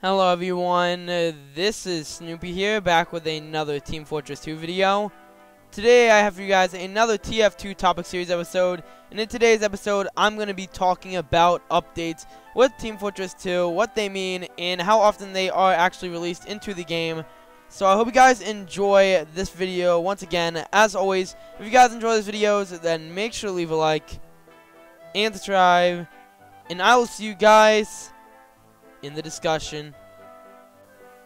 Hello everyone, this is Snoopy here, back with another Team Fortress 2 video. Today I have for you guys another TF2 topic series episode, and in today's episode I'm going to be talking about updates with Team Fortress 2, what they mean, and how often they are actually released into the game. So I hope you guys enjoy this video. Once again, as always, if you guys enjoy these videos, then make sure to leave a like and subscribe, and I will see you guys in the discussion.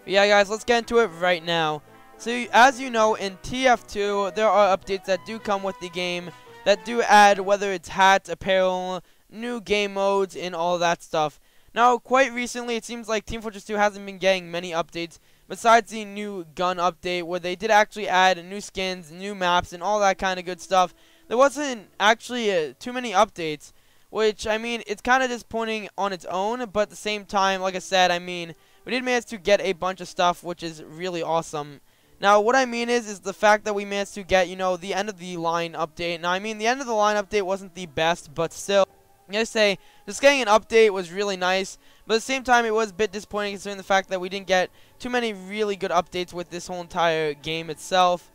But yeah, guys, let's get into it right now. So as you know, in TF2 there are updates that do come with the game that do add, whether it's hats, apparel, new game modes, and all that stuff. Now quite recently it seems like Team Fortress 2 hasn't been getting many updates besides the new gun update, where they did actually add new skins, new maps, and all that kind of good stuff. There wasn't actually too many updates, which, I mean, it's kind of disappointing on its own, but at the same time, like I said, I mean, we did manage to get a bunch of stuff, which is really awesome. Now, what I mean is the fact that we managed to get, you know, the end of the line update. Now, I mean, the end of the line update wasn't the best, but still, I'm going to say, just getting an update was really nice, but at the same time, it was a bit disappointing considering the fact that we didn't get too many really good updates with this whole entire game itself.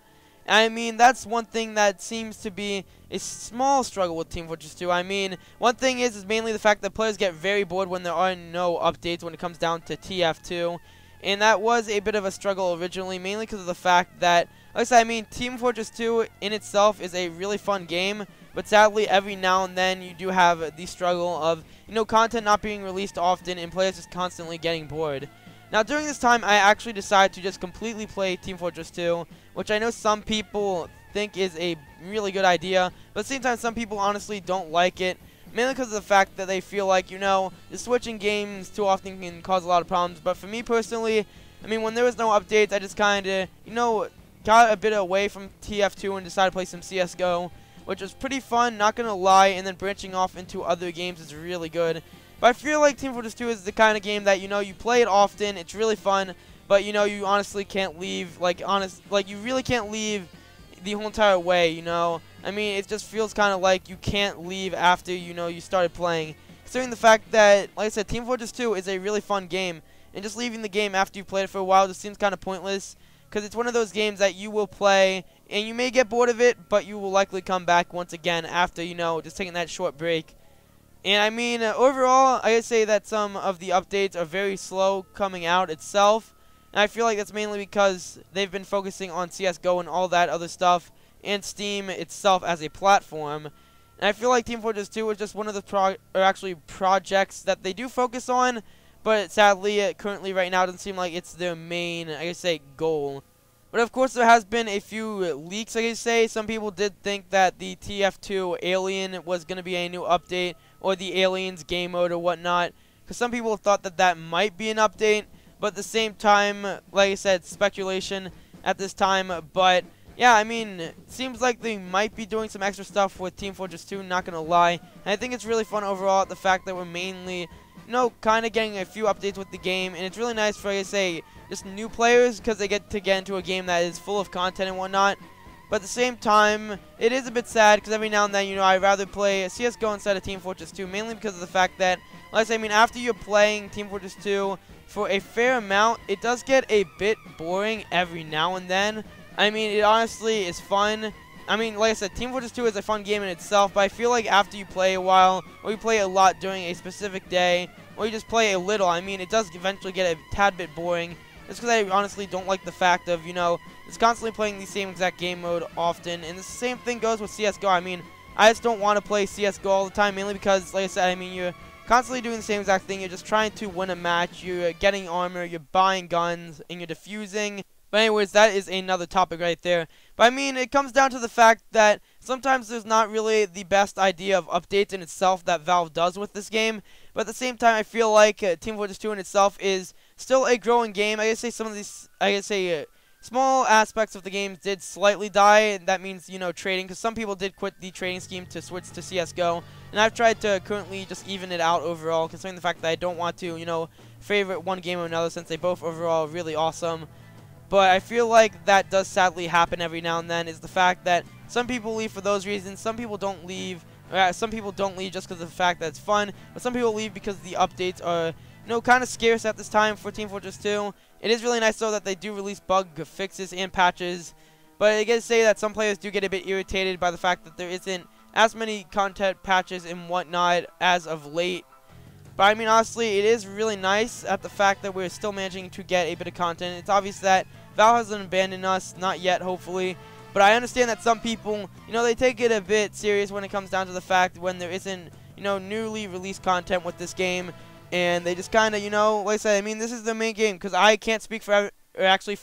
I mean, that's one thing that seems to be a small struggle with Team Fortress 2. I mean, one thing is mainly the fact that players get very bored when there are no updates when it comes down to TF2. And that was a bit of a struggle originally, mainly because of the fact that, like I said, I mean, Team Fortress 2 in itself is a really fun game. But sadly, every now and then you do have the struggle of, you know, content not being released often and players just constantly getting bored. Now, during this time, I actually decided to just completely play Team Fortress 2, which I know some people think is a really good idea, but at the same time, some people honestly don't like it, mainly because of the fact that they feel like, you know, just switching games too often can cause a lot of problems. But for me personally, I mean, when there was no updates, I just kind of, you know, got a bit away from TF2 and decided to play some CSGO, which was pretty fun, not going to lie, and then branching off into other games is really good. But I feel like Team Fortress 2 is the kind of game that, you know, you play it often, it's really fun, but, you know, you honestly can't leave, like, you really can't leave the whole entire way, you know? I mean, it just feels kind of like you can't leave after, you know, you started playing. Considering the fact that, like I said, Team Fortress 2 is a really fun game, and just leaving the game after you played it for a while just seems kind of pointless, because it's one of those games that you will play, and you may get bored of it, but you will likely come back once again after, you know, just taking that short break. And I mean, overall, I would say that some of the updates are very slow coming out itself. And I feel like that's mainly because they've been focusing on CSGO and all that other stuff, and Steam itself as a platform. And I feel like Team Fortress 2 is just one of the projects that they do focus on, but sadly, currently right now, it doesn't seem like it's their main, I guess, say, goal. But of course, there has been a few leaks, I guess say. Some people did think that the TF2 Alien was going to be a new update, or the Aliens game mode or whatnot, because some people thought that that might be an update, but at the same time, like I said, speculation at this time. But yeah, I mean, it seems like they might be doing some extra stuff with Team Fortress 2, not going to lie. And I think it's really fun overall, the fact that we're mainly, you know, kind of getting a few updates with the game, and it's really nice for, I say, just new players, because they get to get into a game that is full of content and whatnot. But at the same time, it is a bit sad, because every now and then, you know, I'd rather play CSGO instead of Team Fortress 2, mainly because of the fact that, like I say, I mean, after you're playing Team Fortress 2 for a fair amount, it does get a bit boring every now and then. I mean, it honestly is fun. I mean, like I said, Team Fortress 2 is a fun game in itself, but I feel like after you play a while, or you play a lot during a specific day, or you just play a little, I mean, it does eventually get a tad bit boring. It's because I honestly don't like the fact of, you know, just constantly playing the same exact game mode often. And the same thing goes with CSGO. I mean, I just don't want to play CSGO all the time, mainly because, like I said, I mean, you're constantly doing the same exact thing. You're just trying to win a match. You're getting armor, you're buying guns, and you're defusing. But anyways, that is another topic right there. But I mean, it comes down to the fact that sometimes there's not really the best idea of updates in itself that Valve does with this game. But at the same time, I feel like Team Fortress 2 in itself is still a growing game. I guess say some of these, small aspects of the game did slightly die, and that means, you know, trading, because some people did quit the trading scheme to switch to CSGO, and I've tried to currently just even it out overall, considering the fact that I don't want to, you know, favorite one game or another, since they both overall are really awesome. But I feel like that does sadly happen every now and then, is the fact that some people leave for those reasons, some people don't leave, some people don't leave just because of the fact that it's fun, but some people leave because the updates are kind of scarce at this time for Team Fortress 2. It is really nice though that they do release bug fixes and patches, but I gotta say that some players do get a bit irritated by the fact that there isn't as many content patches and whatnot as of late. But I mean, honestly, it is really nice at the fact that we're still managing to get a bit of content. It's obvious that Valve hasn't abandoned us, not yet, hopefully. But I understand that some people, they take it a bit serious when it comes down to the fact when there isn't, newly released content with this game. And they just kind of, like I said, I mean, this is the main game because I can't speak for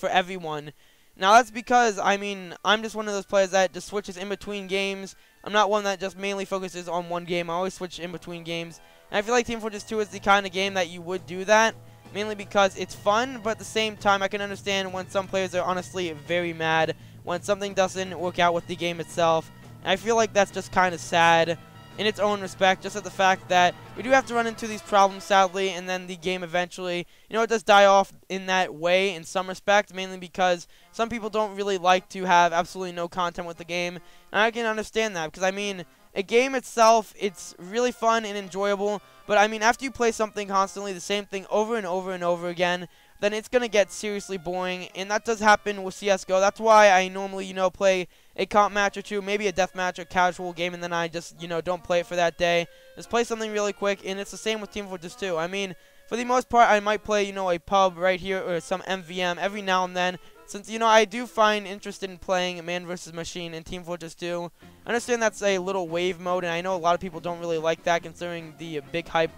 everyone. Now, that's because, I mean, I'm just one of those players that just switches in between games. I'm not one that just mainly focuses on one game. I always switch in between games. And I feel like Team Fortress 2 is the kind of game that you would do that, mainly because it's fun, but at the same time, I can understand when some players are honestly very mad when something doesn't work out with the game itself. And I feel like that's just kind of sad in its own respect, just at the fact that we do have to run into these problems, sadly, and then the game eventually, it does die off in that way in some respect, mainly because some people don't really like to have absolutely no content with the game, and I can understand that, because, I mean, a game itself, it's really fun and enjoyable, but, I mean, after you play something constantly, the same thing over and over and over again, then it's going to get seriously boring, and that does happen with CSGO. That's why I normally, play a comp match or two, maybe a death match or casual game, and then I just, don't play it for that day. Just play something really quick, and it's the same with Team Fortress 2. I mean, for the most part, I might play, a pub right here or some MVM every now and then, since, I do find interested in playing Man vs. Machine in Team Fortress 2. I understand that's a little wave mode, and I know a lot of people don't really like that, considering the big hype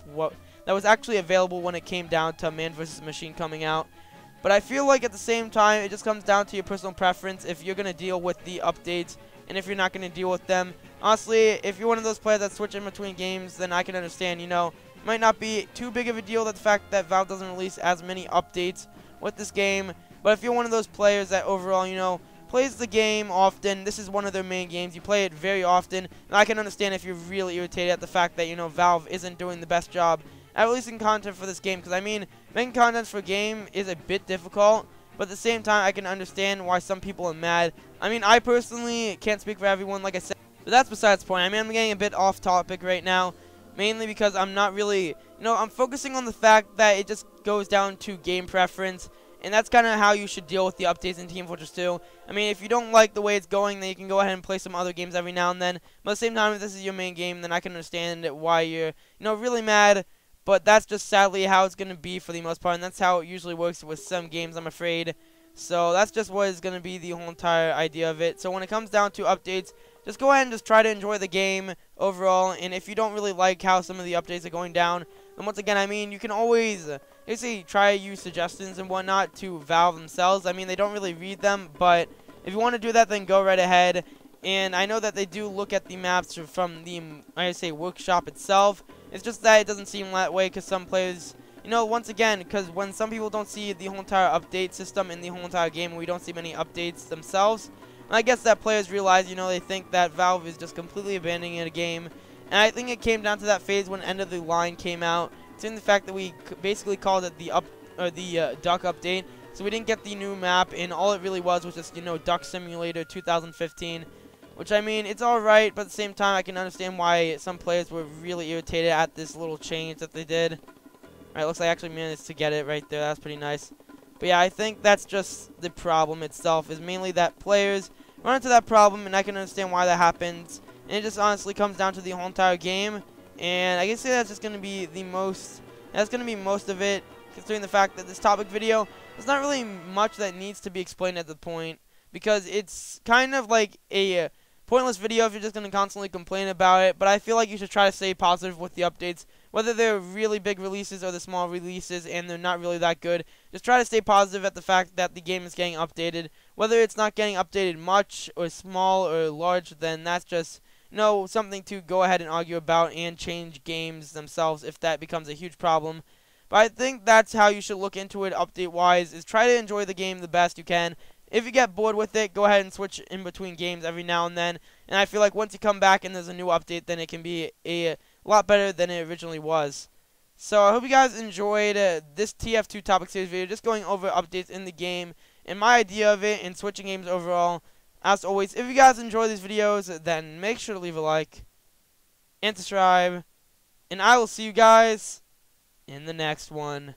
that was actually available when it came down to Man vs. Machine coming out. But I feel like at the same time, it just comes down to your personal preference if you're going to deal with the updates and if you're not going to deal with them. Honestly, if you're one of those players that switch in between games, then I can understand, it might not be too big of a deal that the fact that Valve doesn't release as many updates with this game. But if you're one of those players that overall, plays the game often, this is one of their main games, you play it very often, and I can understand if you're really irritated at the fact that, Valve isn't doing the best job at releasing content for this game, because I mean, making content for a game is a bit difficult, but at the same time, I can understand why some people are mad. I mean, I personally can't speak for everyone, like I said, but that's besides the point. I mean, I'm getting a bit off topic right now, mainly because I'm not really, I'm focusing on the fact that it just goes down to game preference, and that's kind of how you should deal with the updates in Team Fortress 2. I mean, if you don't like the way it's going, then you can go ahead and play some other games every now and then, but at the same time, if this is your main game, then I can understand why you're, really mad. But that's just sadly how it's going to be for the most part, and that's how it usually works with some games, I'm afraid. So that's just what is going to be the whole entire idea of it. So when it comes down to updates, just go ahead and just try to enjoy the game overall. And if you don't really like how some of the updates are going down, then once again, I mean, you can always basically try to use suggestions and whatnot to Valve themselves. I mean, they don't really read them, but if you want to do that, then go right ahead. And I know that they do look at the maps from the, workshop itself. It's just that it doesn't seem that way because some players, once again, because when some people don't see the whole entire update system in the whole entire game, and we don't see many updates themselves, and I guess that players realize, they think that Valve is just completely abandoning a game. And I think it came down to that phase when End of the Line came out. It's in the fact that we basically called it the Duck update. So we didn't get the new map, and all it really was just, Duck Simulator 2015. Which, I mean, it's alright, but at the same time, I can understand why some players were really irritated at this little change that they did. Alright, looks like I actually managed to get it right there. That's pretty nice. But yeah, I think that's just the problem itself, is mainly that players run into that problem, and I can understand why that happens. And it just honestly comes down to the whole entire game. And I guess that's just going to be that's going to be most of it, considering the fact that this topic video, there's not really much that needs to be explained at the point, because it's kind of like a pointless video if you're just going to constantly complain about it. But I feel like you should try to stay positive with the updates, whether they're really big releases or the small releases and they're not really that good. Just try to stay positive at the fact that the game is getting updated. Whether it's not getting updated much or small or large, then that's just something to go ahead and argue about and change games themselves if that becomes a huge problem. But I think that's how you should look into it update-wise, is try to enjoy the game the best you can. If you get bored with it, go ahead and switch in between games every now and then. And I feel like once you come back and there's a new update, then it can be a lot better than it originally was. So I hope you guys enjoyed this TF2 topic series video, just going over updates in the game and my idea of it and switching games overall. As always, if you guys enjoy these videos, then make sure to leave a like and subscribe. And I will see you guys in the next one.